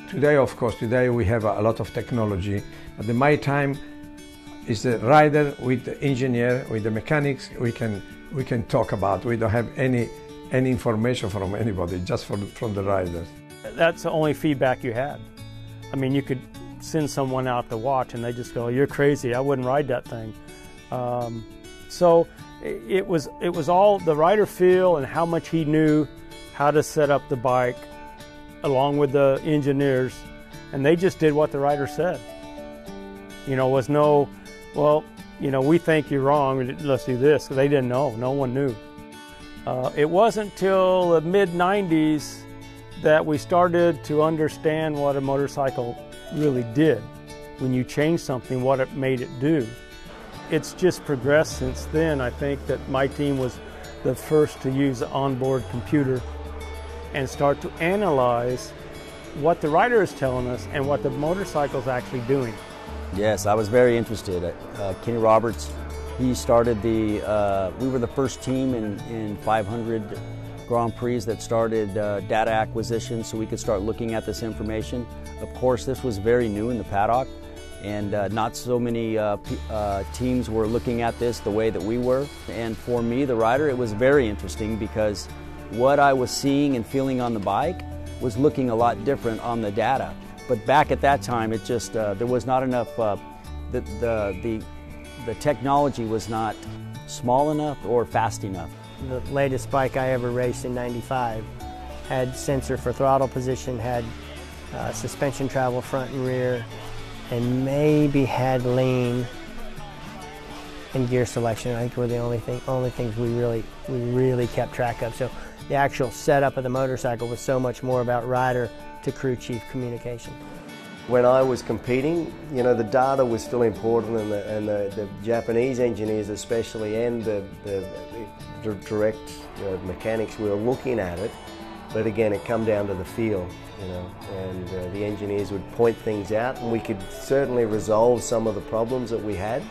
Today, of course, today we have a lot of technology. At my time, it's the rider with the engineer, with the mechanics. We can talk about. We don't have any information from anybody, just from the riders. That's the only feedback you had. I mean, you could send someone out to watch, and they just go, "You're crazy. I wouldn't ride that thing." So it was all the rider feel and how much he knew how to set up the bike, along with the engineers, and they just did what the rider said. You know, was no, well, you know, we think you're wrong, let's do this. They didn't know, no one knew. It wasn't till the mid-90s that we started to understand what a motorcycle really did. When you change something, what it made it do. It's just progressed since then. I think that my team was the first to use the onboard computer and start to analyze what the rider is telling us and what the motorcycle is actually doing. Yes, I was very interested. Kenny Roberts, he started we were the first team in 500 Grand Prix that started data acquisition so we could start looking at this information. Of course, this was very new in the paddock, and not so many teams were looking at this the way that we were. And for me, the rider, it was very interesting because what I was seeing and feeling on the bike was looking a lot different on the data. But back at that time, it just there was not enough. The technology was not small enough or fast enough. The latest bike I ever raced in '95 had sensor for throttle position, had suspension travel front and rear, and maybe had lean and gear selection. I think were the only things we really kept track of. So the actual setup of the motorcycle was so much more about rider to crew chief communication. When I was competing, you know, the data was still important, and the Japanese engineers especially, and the direct mechanics were looking at it. But again, it come down to the feel, you know, and the engineers would point things out, and we could certainly resolve some of the problems that we had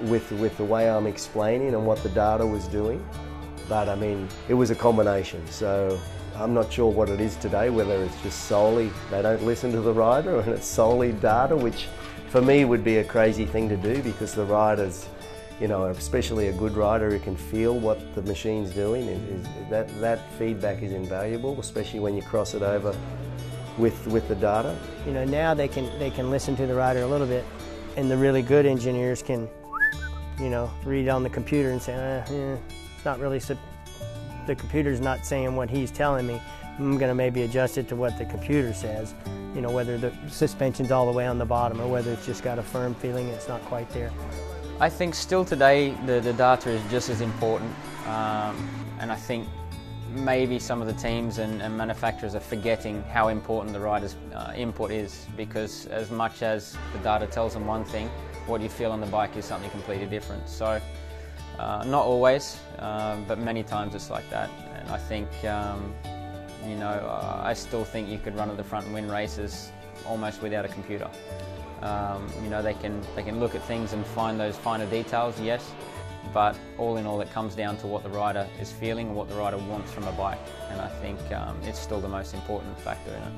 with the way I'm explaining and what the data was doing. But I mean, it was a combination, so I'm not sure what it is today, whether it's just solely they don't listen to the rider and it's solely data, which for me would be a crazy thing to do, because the riders, you know, especially a good rider who can feel what the machine's doing, that feedback is invaluable, especially when you cross it over with the data. You know, now they can listen to the rider a little bit, and the really good engineers can, you know, read on the computer and say, it's not really so. The computer's not saying what he's telling me. I'm going to maybe adjust it to what the computer says. You know, whether the suspension's all the way on the bottom or whether it's just got a firm feeling it's not quite there. I think still today the data is just as important, and I think maybe some of the teams and manufacturers are forgetting how important the rider's input is, because as much as the data tells them one thing, what you feel on the bike is something completely different. So not always, but many times it's like that. And I think, you know, I still think you could run at the front and win races almost without a computer. You know, they can look at things and find those finer details, yes, but all in all it comes down to what the rider is feeling and what the rider wants from a bike, and I think it's still the most important factor in it.